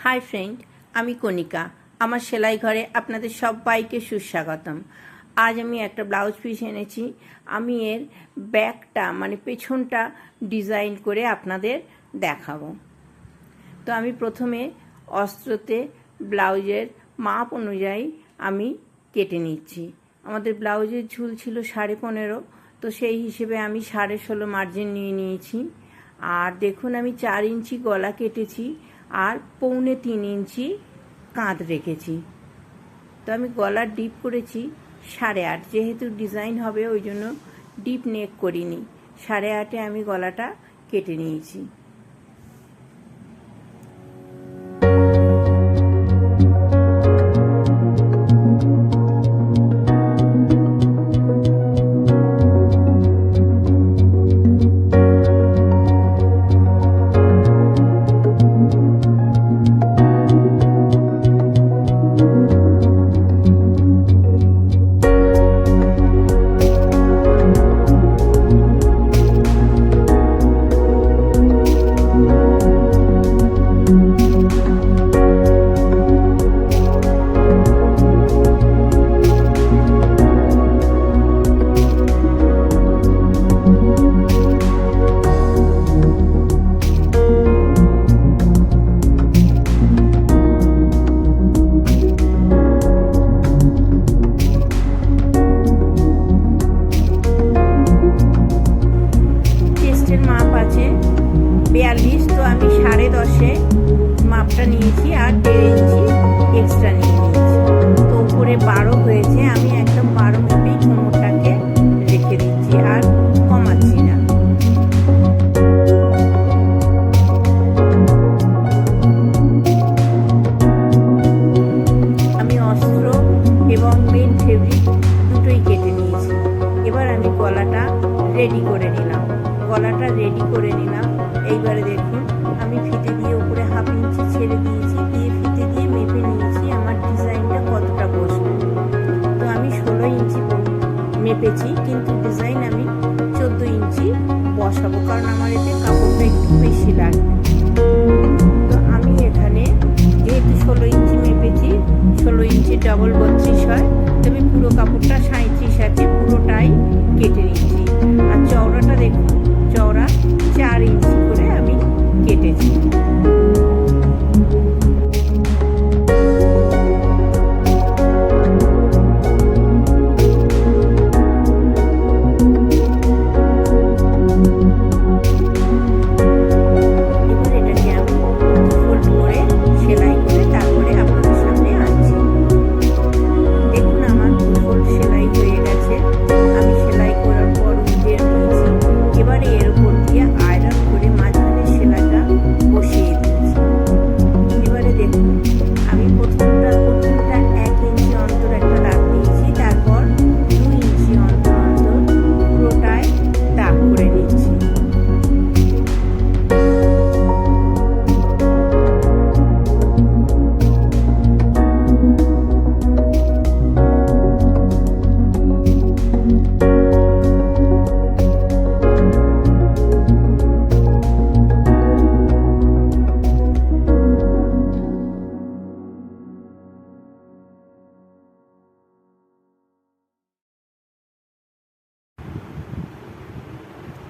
Hi friend, আমি কণিকা। আমার সেলাই ঘরে আপনাদের সবাইকে সুস্বাগতম। আজ আমি একটা ব্লাউজ পিস এনেছি। আমি এর ব্যাকটা মানে পেছনটা ডিজাইন করে আপনাদের দেখাবো। তো আমি প্রথমে অস্ত্রতে ব্লাউজের মাপ অনুযায়ী আমি কেটে নিচ্ছি। আমাদের ব্লাউজের ঝুল ছিল 15.5, তো সেই হিসেবে আমি 16.5 মার্জিন নিয়ে নিয়েছি। আর দেখুন আমি 4 ইঞ্চি গলা কেটেছি আর 3.25 ইঞ্চি কাঁধ রেখেছি। তো আমি গলার ডিপ করেছি 8.5, যেহেতু ডিজাইন হবে ওই জন্য ডিপ নেক করিনি। 8.5-এ আমি গলাটা কেটে নিয়েছি। মাপ আছে 42, তো আমি 10.5-এ মাপটা নিয়েছি আর 1.5 ইঞ্চি এক্সট্রা নিয়ে নিয়েছি। তো উপরে 12 হয়েছে, আমি একদম 12 মেপেই কোমরটাকে রেখে দিচ্ছি আর কমাচ্ছি না। আমি অস্ত্র এবং মেন ফেব্রিক দুটোই কেটে নিয়েছি। এবার আমি গলাটা রেডি করে নিলাম। এইবারে দেখুন আমি ফিতে দিয়ে উপরে 1/2 ইঞ্চি ছেড়ে দিয়েছি, দিয়ে ফিতে দিয়ে মেপে নিয়েছি আমার ডিজাইনটা কতটা বসবে। তো আমি 16 ইঞ্চি মেপেছি, কিন্তু ডিজাইন আমি 14 ইঞ্চি বসাবো, কারণ আমার এতে কাপড়টা একটু বেশি লাগবে। তো আমি এখানে যেহেতু 16 ইঞ্চি মেপেছি, 16 ইঞ্চি ডবল 32 হয়, তবে পুরো কাপড়টা 37 আছে, পুরোটাই কেটে নিচ্ছি। আর চওড়াটা দেখুন, চওড়া 4 ইঞ্চি করে আমি কেটেছি।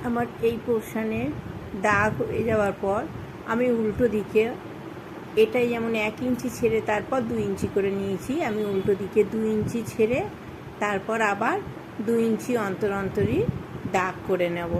আমার এই পোর্শনে দাগ হয়ে যাওয়ার পর আমি উল্টো দিকে, এটাই যেমন 1 ইঞ্চি ছেড়ে তারপর 2 ইঞ্চি করে নিয়েছি, আমি উল্টো দিকে 2 ইঞ্চি ছেড়ে তারপর আবার 2 ইঞ্চি অন্তর অন্তরই দাগ করে নেব।